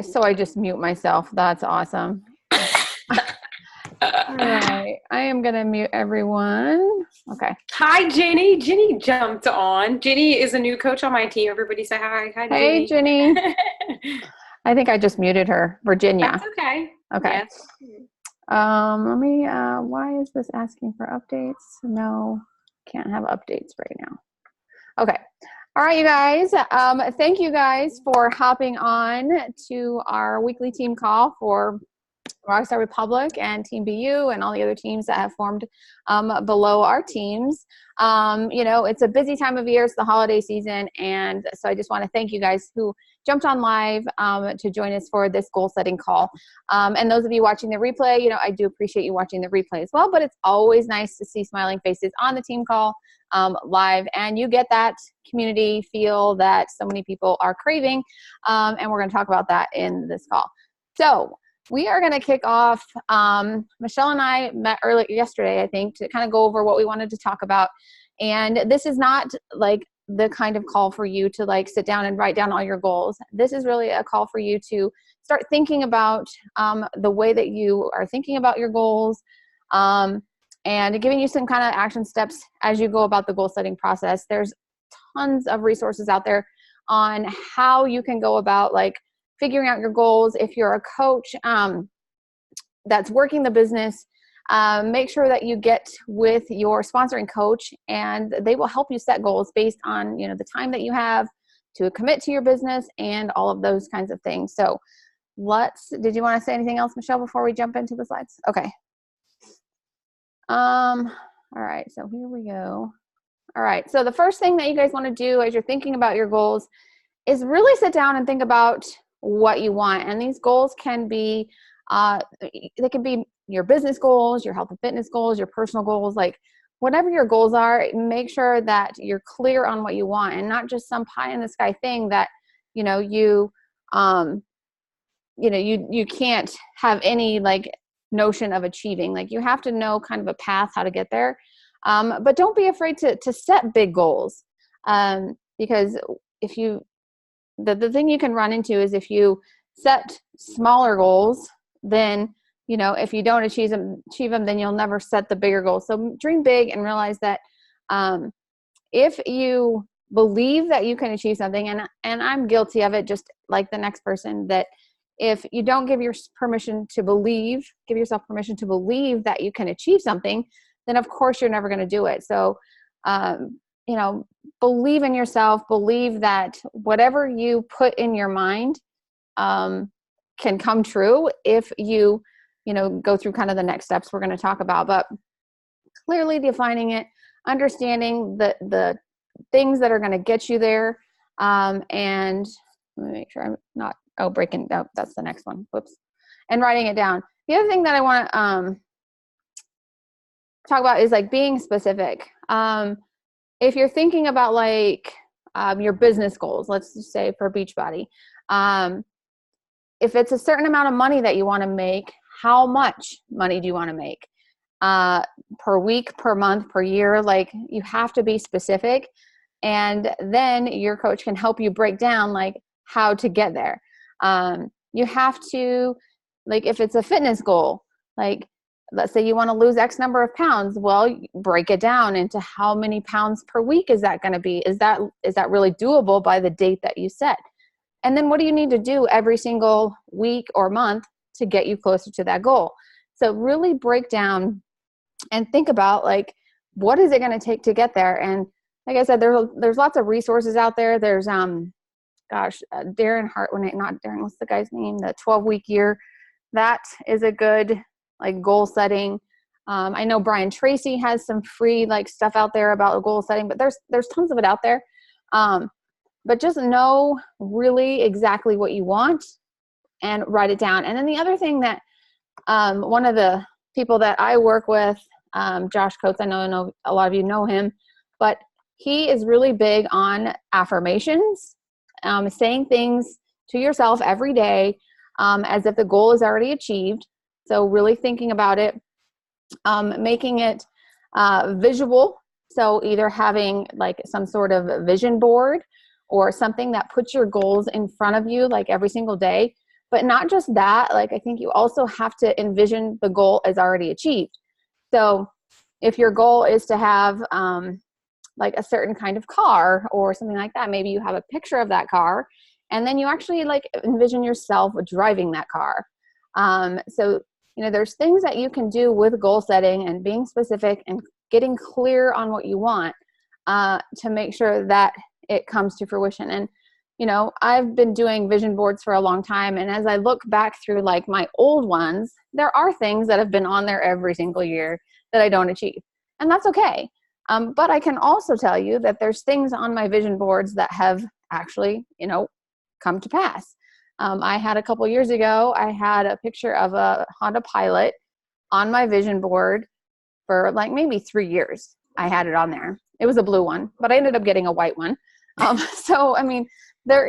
So I just mute myself. That's awesome. All right. I am going to mute everyone. Okay. Hi, Jenny. Jenny jumped on. Jenny is a new coach on my team. Everybody say hi. Hi, Hey, Jenny. I think I just muted her. Virginia. That's okay. Okay. Yes. Let me, why is this asking for updates? No, can't have updates right now. Okay. All right, you guys. Thank you guys for hopping on to our weekly team call for Rockstar Republic and Team BU and all the other teams that have formed below our teams. It's a busy time of year. It's the holiday season. And so I just want to thank you guys who jumped on live to join us for this goal setting call. And those of you watching the replay, I do appreciate you watching the replay as well, but it's always nice to see smiling faces on the team call live, and you get that community feel that so many people are craving. And we're going to talk about that in this call. So we are going to kick off. Michelle and I met yesterday, I think, to kind of go over what we wanted to talk about. And this is not like the kind of call for you to like sit down and write down all your goals. This is really a call for you to start thinking about the way that you are thinking about your goals, and giving you some kind of action steps as you go about the goal setting process. There's tons of resources out there on how you can go about like figuring out your goals. If you're a coach that's working the business, make sure that you get with your sponsoring coach, and they will help you set goals based on the time that you have to commit to your business and all of those kinds of things. So did you want to say anything else, Michelle, before we jump into the slides? Okay. All right, so here we go. All right, so the first thing that you guys want to do as you're thinking about your goals is really sit down and think about what you want. And these goals can be, they can be your business goals, your health and fitness goals, your personal goals, like whatever your goals are, make sure that you're clear on what you want and not just some pie in the sky thing that, you can't have any like notion of achieving. Like you have to know kind of a path, how to get there. But don't be afraid to set big goals. Because the thing you can run into is if you set smaller goals, then, if you don't achieve them, then you'll never set the bigger goals. So dream big and realize that if you believe that you can achieve something, and I'm guilty of it just like the next person, that if you don't give yourself permission to believe that you can achieve something, then of course you're never going to do it. So, believe in yourself, believe that whatever you put in your mind can come true if you, go through kind of the next steps we're going to talk about. But clearly defining it, understanding the things that are going to get you there, and let me make sure I'm not, that's the next one. Whoops. And writing it down. The other thing that I want to talk about is like being specific. If you're thinking about like your business goals, let's just say for Beachbody, if it's a certain amount of money that you want to make, how much money do you want to make per week, per month, per year? Like you have to be specific, and then your coach can help you break down like how to get there. You have to, like if it's a fitness goal, like let's say you want to lose X number of pounds. Well, break it down into how many pounds per week is that going to be? Is that really doable by the date that you set? And then what do you need to do every single week or month to get you closer to that goal? So really break down and think about like, what is it going to take to get there? And like I said, there's lots of resources out there. There's, Darren Hart, not Darren, what's the guy's name? The 12-week year. That is a good like goal setting. I know Brian Tracy has some free like stuff out there about goal setting, but there's tons of it out there. But just know really exactly what you want and write it down. And then the other thing that one of the people that I work with, Josh Coates, I know a lot of you know him, but he is really big on affirmations, saying things to yourself every day as if the goal is already achieved. So really thinking about it, making it visual. So either having like some sort of vision board or something that puts your goals in front of you like every single day. But not just that, like I think you also have to envision the goal as already achieved. So if your goal is to have like a certain kind of car or something like that, maybe you have a picture of that car and then you actually like envision yourself driving that car. So, there's things that you can do with goal setting and being specific and getting clear on what you want to make sure that it comes to fruition. And, I've been doing vision boards for a long time. And as I look back through like my old ones, there are things that have been on there every single year that I don't achieve. And that's okay. But I can also tell you that there's things on my vision boards that have actually, come to pass. I had a couple years ago, I had a picture of a Honda Pilot on my vision board for like maybe 3 years. I had it on there. It was a blue one, but I ended up getting a white one. So, I mean, there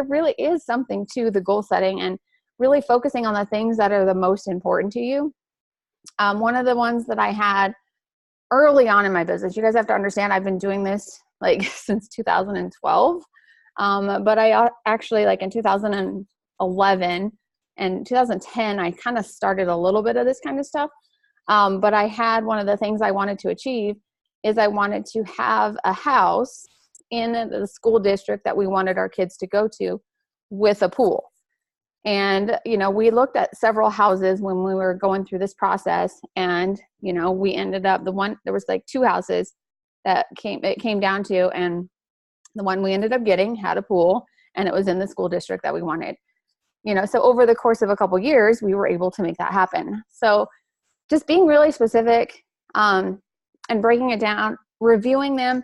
really is something to the goal setting and really focusing on the things that are the most important to you. One of the ones that I had early on in my business, you guys have to understand, I've been doing this like since 2012. But I actually like in 2011 and 2010, I kind of started a little bit of this kind of stuff. But I had one of the things I wanted to achieve is I wanted to have a house in the school district that we wanted our kids to go to with a pool. And, we looked at several houses when we were going through this process and, we ended up there was like 2 houses that it came down to, and the one we ended up getting had a pool and it was in the school district that we wanted, so over the course of a couple years, we were able to make that happen. So just being really specific, and breaking it down, reviewing them,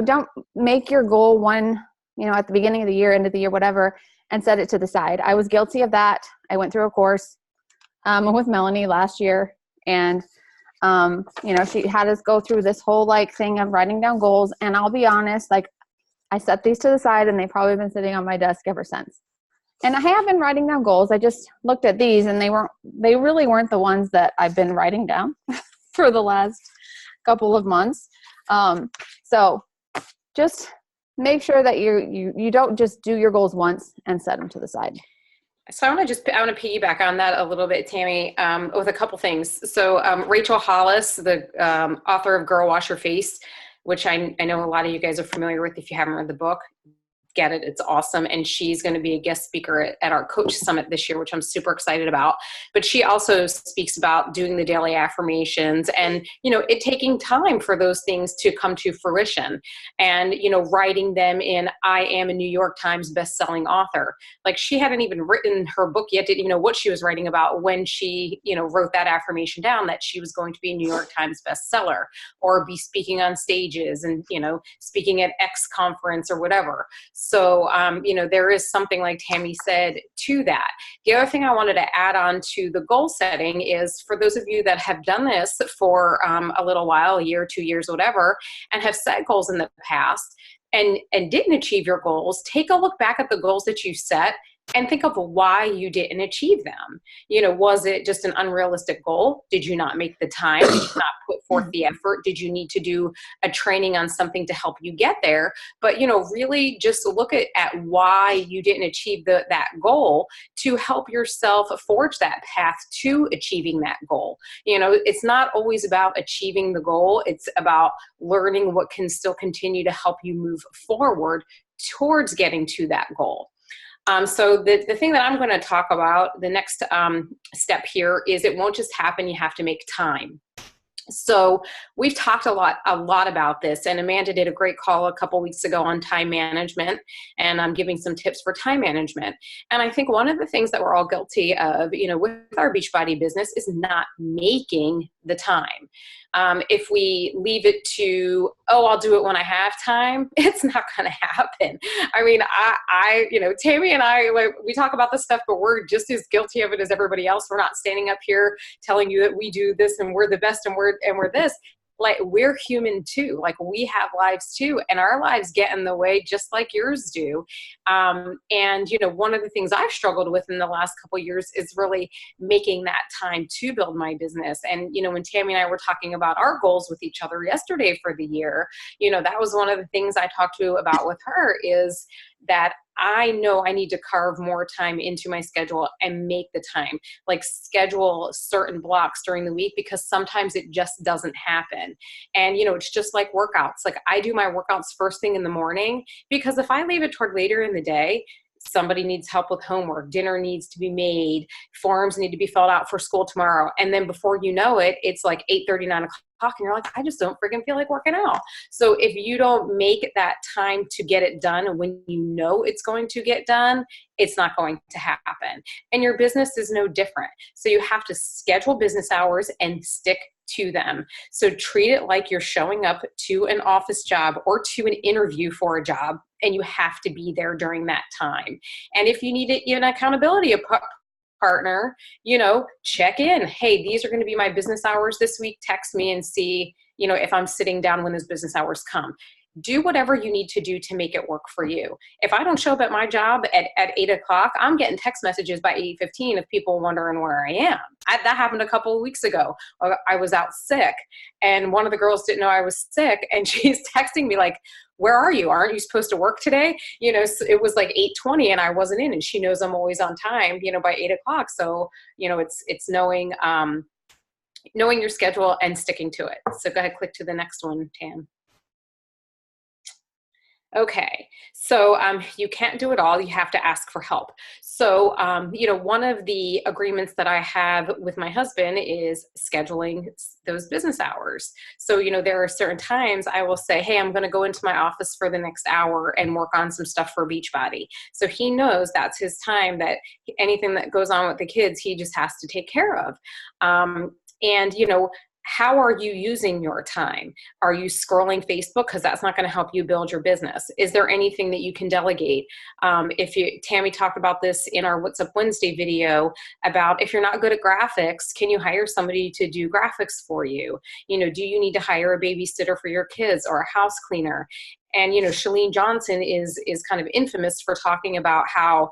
don't make your goal one, at the beginning of the year, end of the year, whatever, and set it to the side. I was guilty of that. I went through a course with Melanie last year, and she had us go through this whole like thing of writing down goals. And I'll be honest, like I set these to the side and they've probably been sitting on my desk ever since. And I have been writing down goals. I just looked at these and they really weren't the ones that I've been writing down for the last couple of months. So just make sure that you don't just do your goals once and set them to the side. So I want to piggyback on that a little bit, Tammy, with a couple things. So Rachel Hollis, the author of Girl Wash Your Face, which I know a lot of you guys are familiar with if you haven't read the book. Get it. It's awesome. And she's going to be a guest speaker at our Coach Summit this year, which I'm super excited about. But she also speaks about doing the daily affirmations and, it taking time for those things to come to fruition and, writing them in. I am a New York Times bestselling author. Like she hadn't even written her book yet, didn't even know what she was writing about when she, wrote that affirmation down that she was going to be a New York Times bestseller or be speaking on stages and, speaking at X conference or whatever. So, there is something like Tammy said to that. The other thing I wanted to add on to the goal setting is for those of you that have done this for a little while, a year, 2 years, whatever, and have set goals in the past and didn't achieve your goals, take a look back at the goals that you set and think of why you didn't achieve them. Was it just an unrealistic goal? Did you not make the time? Did you not put forth the effort? Did you need to do a training on something to help you get there? But, really just look at why you didn't achieve that goal to help yourself forge that path to achieving that goal. It's not always about achieving the goal. It's about learning what can still continue to help you move forward towards getting to that goal. So the thing that I'm going to talk about, the next step here is it won't just happen. You have to make time. So we've talked a lot about this, and Amanda did a great call a couple weeks ago on time management, and I'm giving some tips for time management. And I think one of the things that we're all guilty of, with our Beachbody business is not making the time. If we leave it to, I'll do it when I have time, it's not going to happen. I mean, Tammy and I, we talk about this stuff, but we're just as guilty of it as everybody else. We're not standing up here telling you that we do this and we're the best and we're this. like we're human too. Like we have lives too, and our lives get in the way just like yours do. And one of the things I've struggled with in the last couple of years is really making that time to build my business. And when Tammy and I were talking about our goals with each other yesterday for the year, that was one of the things I talked to about with her, is that I know I need to carve more time into my schedule and make the time, like schedule certain blocks during the week, because sometimes it just doesn't happen. And, it's just like workouts. Like I do my workouts first thing in the morning, because if I leave it toward later in the day, somebody needs help with homework, dinner needs to be made, forms need to be filled out for school tomorrow. And then before you know it, it's like 8:30, 9 o'clock, and you're like, I just don't freaking feel like working out. So if you don't make that time to get it done when you know it's going to get done, it's not going to happen. And your business is no different. So you have to schedule business hours and stick to them. So treat it like you're showing up to an office job or to an interview for a job, and you have to be there during that time. And if you need an accountability partner, check in. Hey, these are going to be my business hours this week. Text me and see, if I'm sitting down when those business hours come. Do whatever you need to do to make it work for you. If I don't show up at my job at 8 o'clock, I'm getting text messages by 8:15 of people wondering where I am. That happened a couple of weeks ago. I was out sick, and one of the girls didn't know I was sick, and she's texting me like, where are you? Aren't you supposed to work today? So it was like 8:20 and I wasn't in, and she knows I'm always on time, by 8 o'clock. So, it's knowing your schedule and sticking to it. So go ahead, click to the next one, Tam. Okay, so you can't do it all. You have to ask for help. So, one of the agreements that I have with my husband is scheduling those business hours. So, there are certain times I will say, hey, I'm going to go into my office for the next hour and work on some stuff for Beachbody. So he knows that's his time, that anything that goes on with the kids, he just has to take care of. And, how are you using your time? Are you scrolling Facebook? Because that's not going to help you build your business. Is there anything that you can delegate? Tammy talked about this in our What's Up Wednesday video about, if you're not good at graphics, can you hire somebody to do graphics for you? Do you need to hire a babysitter for your kids or a house cleaner? And, Chalene Johnson is kind of infamous for talking about how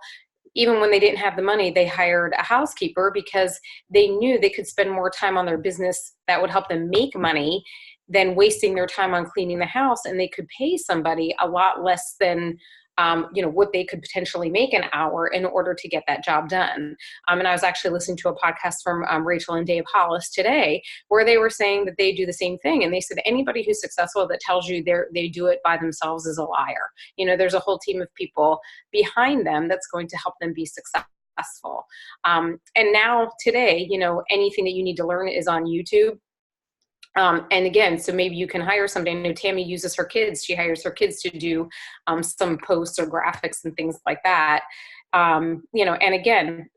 even when they didn't have the money, they hired a housekeeper because they knew they could spend more time on their business that would help them make money than wasting their time on cleaning the house. And they could pay somebody a lot less than what they could potentially make an hour in order to get that job done. And I was actually listening to a podcast from Rachel and Dave Hollis today, where they were saying that they do the same thing. And they said, anybody who's successful that tells you they do it by themselves is a liar. There's a whole team of people behind them that's going to help them be successful. And now today, anything that you need to learn is on YouTube. And again, so maybe you can hire somebody. I know Tammy uses her kids. She hires her kids to do some posts or graphics and things like that. And again,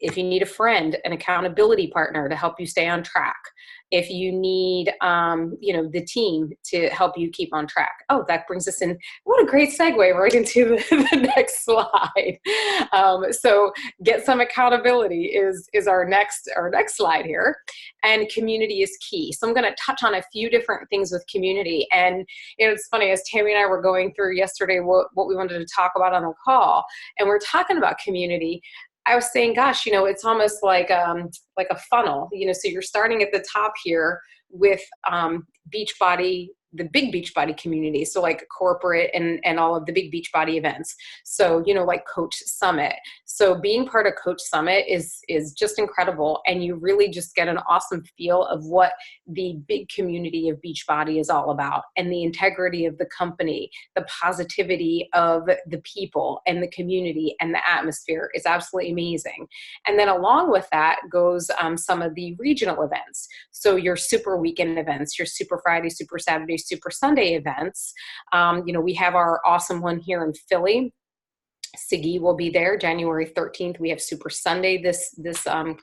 if you need a friend, an accountability partner to help you stay on track, if you need, the team to help you keep on track. Oh, that brings us in. What a great segue right into the next slide. So get some accountability is our next slide here. And community is key. So I'm going to touch on a few different things with community. And it's funny, as Tammy and I were going through yesterday what we wanted to talk about on the call, and we're talking about community, I was saying, gosh, it's almost like a funnel, so you're starting at the top here with Beachbody, the big Beachbody community. So like corporate and all of the big Beachbody events. So, like Coach Summit. So being part of Coach Summit is just incredible. And you really just get an awesome feel of what the big community of Beachbody is all about, and the integrity of the company, the positivity of the people and the community and the atmosphere is absolutely amazing. And then along with that goes some of the regional events. So your super weekend events, your super Friday, super Saturday, super Sunday events. We have our awesome one here in Philly Siggy will be there January 13th. We have Super Sunday this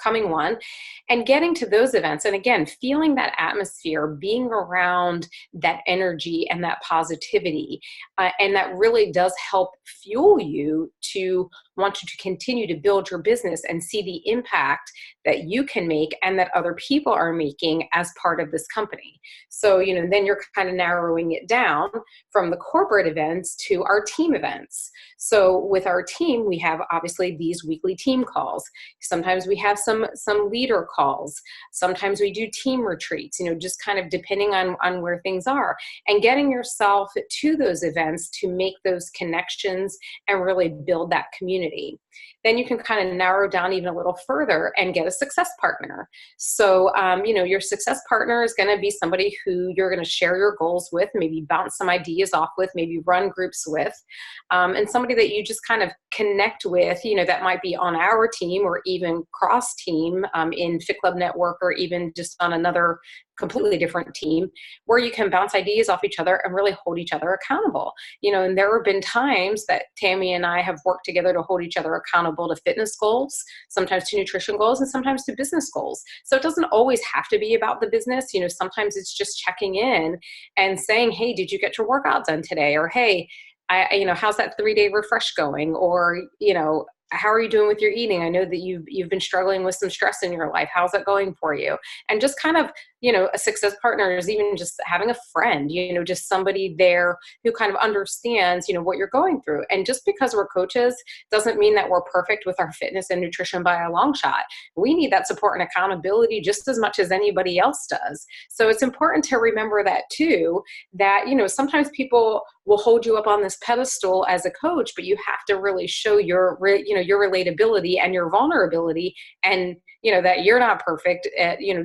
coming one, and getting to those events. And again, feeling that atmosphere, being around that energy and that positivity. And that really does help fuel you to want to continue to build your business and see the impact that you can make and that other people are making as part of this company. So, then you're kind of narrowing it down from the corporate events to our team events. So with our team, we have obviously these weekly team calls. Sometimes we have some leader calls. Sometimes we do team retreats, just kind of depending on where things are, and getting yourself to those events to make those connections and really build that community. Then you can kind of narrow down even a little further and get a success partner. So, your success partner is going to be somebody who you're going to share your goals with, maybe bounce some ideas off with, maybe run groups with, and somebody that you just kind of connect with, that might be on our team or even cross team in Fit Club Network, or even just on another completely different team, where you can bounce ideas off each other and really hold each other accountable. And there have been times that Tammy and I have worked together to hold each other accountable to fitness goals, sometimes to nutrition goals, and sometimes to business goals. So it doesn't always have to be about the business. Sometimes it's just checking in and saying, hey, did you get your workout done today? Or, hey, how's that 3-day refresh going? Or, how are you doing with your eating? I know that you've been struggling with some stress in your life. How's that going for you? And just kind of, a success partner is even just having a friend, just somebody there who kind of understands, what you're going through. And just because we're coaches doesn't mean that we're perfect with our fitness and nutrition by a long shot. We need that support and accountability just as much as anybody else does. So it's important to remember that too, that, sometimes people will hold you up on this pedestal as a coach, but you have to really show your relatability and your vulnerability, and that you're not perfect,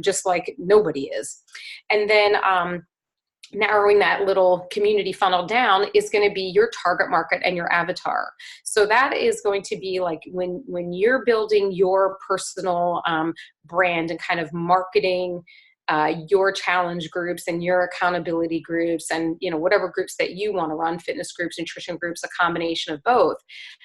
just like nobody is. And then narrowing that little community funnel down is going to be your target market and your avatar. So that is going to be like when you're building your personal brand and kind of marketing your challenge groups and your accountability groups, and whatever groups that you want to run, fitness groups, nutrition groups, a combination of both,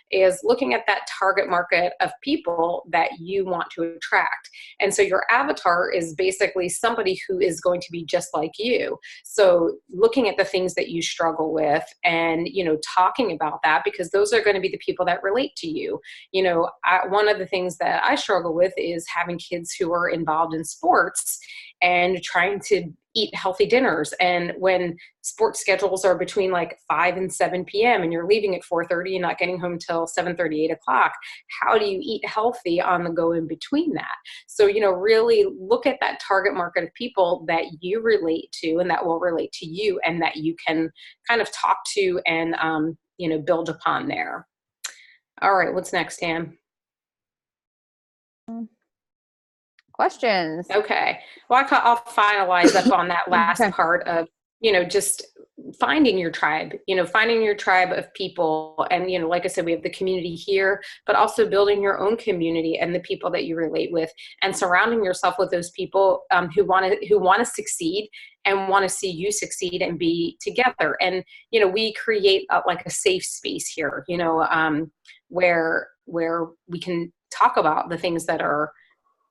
is looking at that target market of people that you want to attract. And so your avatar is basically somebody who is going to be just like you. So looking at the things that you struggle with and talking about that, because those are going to be the people that relate to you. One of the things that I struggle with is having kids who are involved in sports and trying to eat healthy dinners. And when sports schedules are between like 5 and 7 p.m. and you're leaving at 4:30 and not getting home till 7:30, 8 o'clock, how do you eat healthy on the go in between that? So, really look at that target market of people that you relate to and that will relate to you and that you can kind of talk to and, build upon there. All right, what's next, Tam? Questions? Okay. Well, I'll finalize up on that last part of, just finding your tribe, finding your tribe of people. And, like I said, we have the community here, but also building your own community and the people that you relate with, and surrounding yourself with those people who want to succeed and want to see you succeed and be together. And, we create like a safe space here, where we can talk about the things that are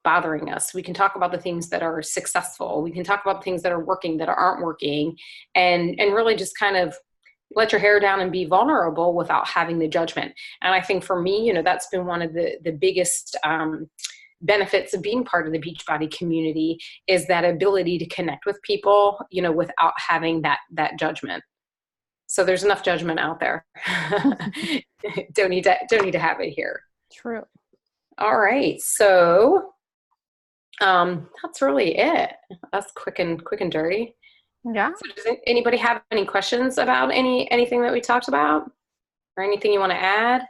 bothering us. We can talk about the things that are successful. We can talk about things that are working, that aren't working, and really just kind of let your hair down and be vulnerable without having the judgment. And I think for me, that's been one of the biggest benefits of being part of the Beachbody community, is that ability to connect with people, without having that judgment. So there's enough judgment out there. Don't need to have it here. True. All right. So that's really it. That's quick and dirty. Yeah. So does anybody have any questions about anything that we talked about, or anything you want to add?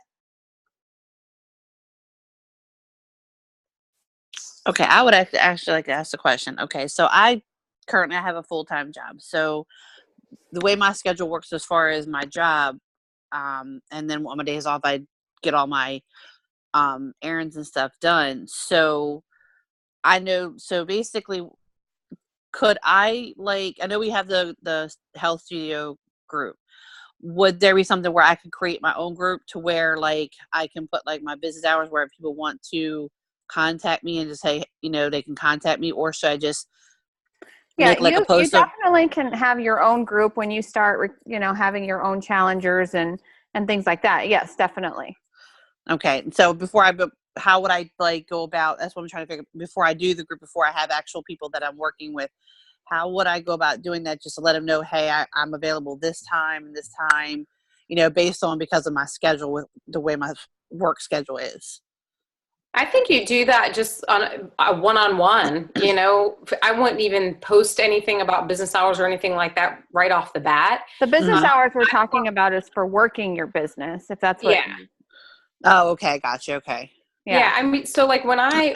Okay, I would actually like to ask a question. Okay, so I currently have a full-time job. So the way my schedule works as far as my job, and then on my days off, I get all my errands and stuff done. So I know, so basically, could I, like, I know we have the health studio group. would there be something where I could create my own group to where like I can put like my business hours where if people want to contact me and just say, they can contact me, or should I just Yeah, make like a you post of, definitely can have your own group when you start, having your own challengers and things like that. Yes, definitely. okay. So how would I like go about, that's what I'm trying to figure, before I do the group, before I have actual people that I'm working with, how would I go about doing that? Just to let them know, hey, I'm available this time and this time, based on, because of my schedule with the way my work schedule is. I think you do that just on a one-on-one, I wouldn't even post anything about business hours or anything like that right off the bat. The business Mhm. hours we're talking about is for working your business, if that's what. Yeah. Oh, okay. Gotcha. Okay. Yeah, I mean, so like when I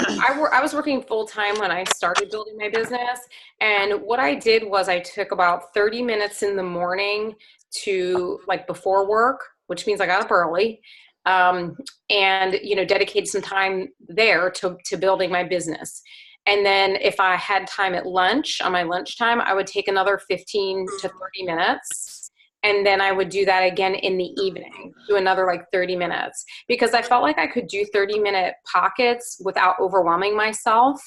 was working full time when I started building my business, and what I did was I took about 30 minutes in the morning to like before work, which means I got up early, and dedicated some time there to building my business. And then if I had time at lunch, on my lunchtime, I would take another 15 to 30 minutes. And then I would do that again in the evening, do another like 30 minutes, because I felt like I could do 30-minute pockets without overwhelming myself.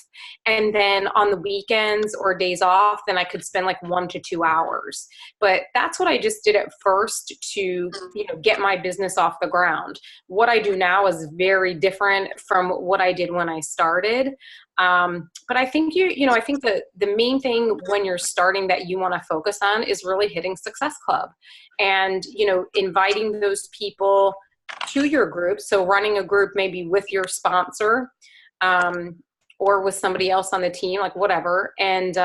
And then on the weekends or days off, then I could spend like 1 to 2 hours. But that's what I just did at first to, get my business off the ground. What I do now is very different from what I did when I started. But I think I think the main thing when you're starting that you want to focus on is really hitting Success Club and, inviting those people to your group. So running a group maybe with your sponsor, or with somebody else on the team, like whatever. And,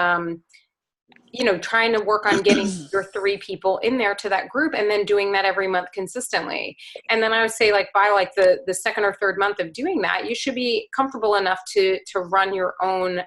trying to work on getting your 3 people in there to that group and then doing that every month consistently. And then I would say like by like the second or third month of doing that, you should be comfortable enough to run your own,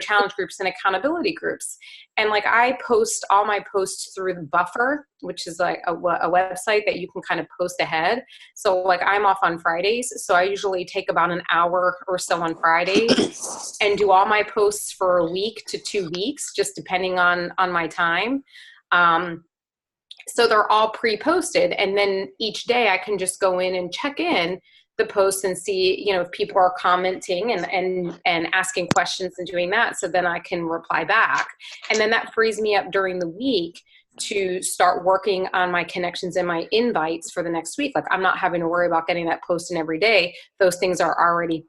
challenge groups and accountability groups. And like I post all my posts through the Buffer, which is like a website that you can kind of post ahead. So like I'm off on Fridays. So I usually take about an hour or so on Fridays and do all my posts for a week to 2 weeks, just depending on my time. So they're all pre-posted. And then each day I can just go in and check in the posts and see, if people are commenting and asking questions and doing that. So then I can reply back. And then that frees me up during the week to start working on my connections and my invites for the next week. Like I'm not having to worry about getting that post in every day. Those things are already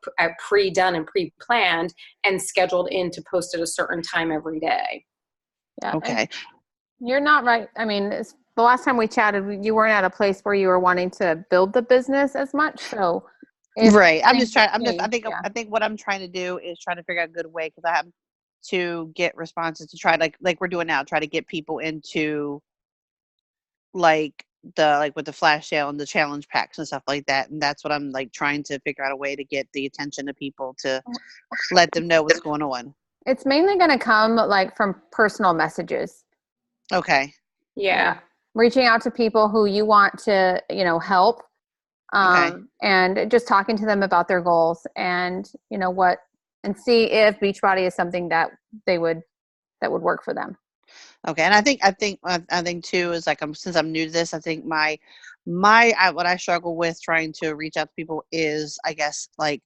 pre-done and pre-planned and scheduled in to post at a certain time every day. Yeah. Okay. You're not right. I mean, the last time we chatted, you weren't at a place where you were wanting to build the business as much. So, Right. I think what I'm trying to do is trying to figure out a good way, because I have to get responses to try like we're doing now, try to get people into like with the flash sale and the challenge packs and stuff like that. And that's what I'm like trying to figure out a way to get the attention of people to let them know what's going on. It's mainly going to come like from personal messages. Okay. Yeah. Reaching out to people who you want to, help. Okay. And just talking to them about their goals and, and see if Beachbody is something that would work for them. Okay. And I think too is like, since I'm new to this, I think what I struggle with trying to reach out to people is, I guess, like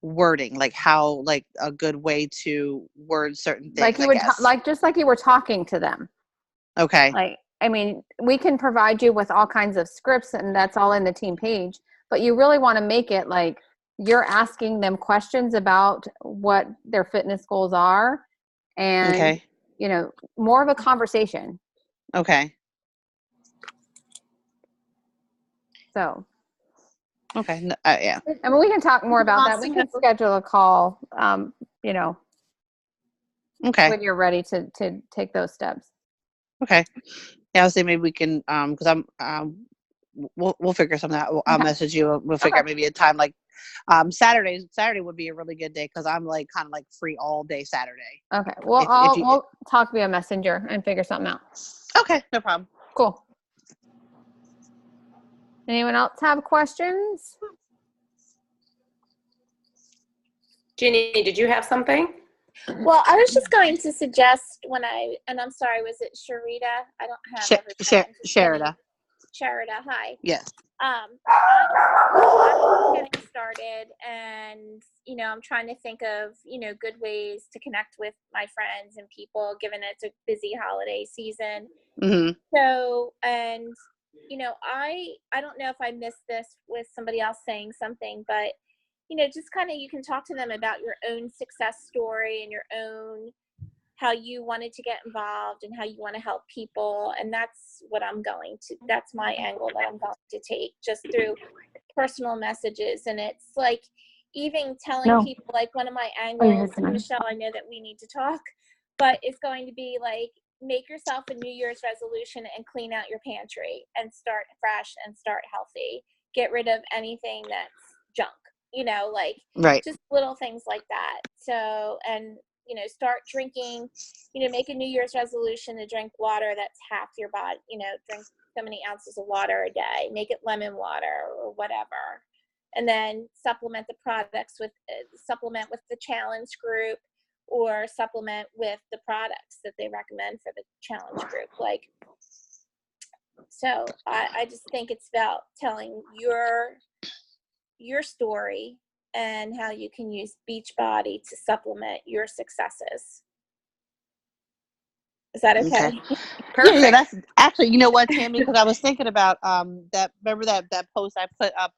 wording, like how, like a good way to word certain things. Like you would, just like you were talking to them. Okay. Like, I mean, we can provide you with all kinds of scripts and that's all in the team page, but you really want to make it like you're asking them questions about what their fitness goals are and, okay. More of a conversation. Okay. So. Okay. Yeah. I mean, we can talk more about that. We can schedule a call, okay. when you're ready to take those steps. Okay. Yeah, I'll say maybe we can, because we'll figure something out. I'll message you. We'll figure out maybe a time like Saturday would be a really good day because I'm like kind of like free all day Saturday. Okay. Well, we'll talk via Messenger and figure something out. Okay, no problem. Cool. Anyone else have questions? Ginny, did you have something? Well, I was just going to suggest and I'm sorry, was it Sharita? I don't have everybody. I'm just Sharida. Sharida, hi. Yes. I'm getting started, and I'm trying to think of good ways to connect with my friends and people, given it's a busy holiday season. Mm-hmm. So, and I don't know if I missed this with somebody else saying something, but just kind of you can talk to them about your own success story and your own how you wanted to get involved and how you want to help people. And that's that's my angle that I'm going to take, just through personal messages. And it's like even telling people, like one of my angles, Michelle, I know that we need to talk, but it's going to be like, make yourself a New Year's resolution and clean out your pantry and start fresh and start healthy. Get rid of anything that's junk, right. Just little things like that. So, and start drinking, make a New Year's resolution to drink water that's half your body, drink so many ounces of water a day, make it lemon water or whatever. And then supplement the products with the challenge group, or supplement with the products that they recommend for the challenge group. So I just think it's about telling your story and how you can use Beachbody to supplement your successes. Is that okay? Perfect. Yeah, that's actually, you know what, Tammy, because I was thinking about remember that post I put up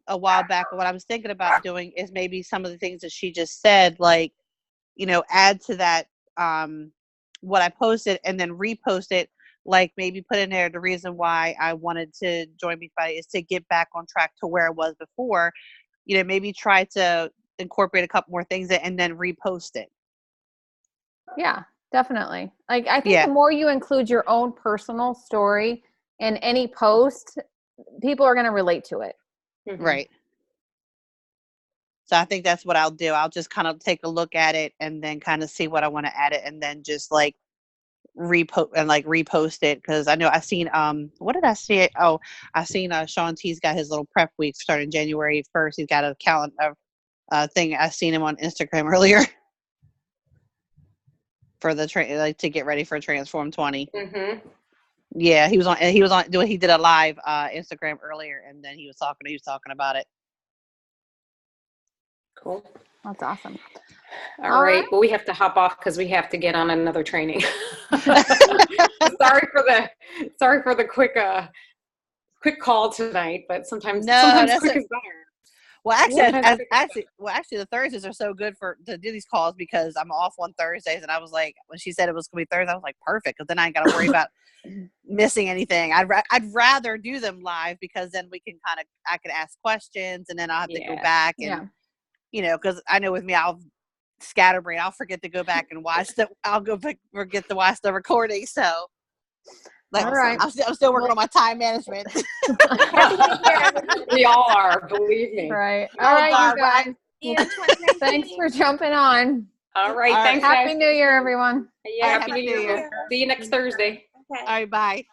a while back. What I was thinking about doing is maybe some of the things that she just said, like, add to that what I posted and then repost it, like maybe put in there the reason why I wanted to join Beachbody is to get back on track to where it was before. Maybe try to incorporate a couple more things and then repost it. Yeah, definitely. Like, I think the more you include your own personal story in any post, people are going to relate to it. Mm-hmm. Right. So I think that's what I'll do. I'll just kind of take a look at it and then kind of see what I want to add it, and then just like repost it. Cause I know I seen, what did I see? Oh, I seen, Sean T's got his little prep week starting January 1st. He's got a calendar, thing. I seen him on Instagram earlier for the to get ready for Transform 20. Mm-hmm. Yeah. He did a live, Instagram earlier, and then he was talking about it. Cool. That's awesome. All right. Well, we have to hop off because we have to get on another training. Sorry for the quick call tonight, but sometimes quick is better. Well, actually, the Thursdays are so good to do these calls because I'm off on Thursdays, and I was like, when she said it was going to be Thursday, I was like, perfect, because then I ain't got to worry about missing anything. I'd rather do them live because then I can ask questions, and then I'll have to go back and because I know with me, I'll scatterbrain. I'll forget to go back and forget to watch the recording. So, all right, I'm still working on my time management. We all are, believe me. Right. All right, you guys. Thanks for jumping on. All right. Thanks, Happy guys. New Year, everyone. Yeah, Happy New Year. See you next Thursday. Okay. All right, bye.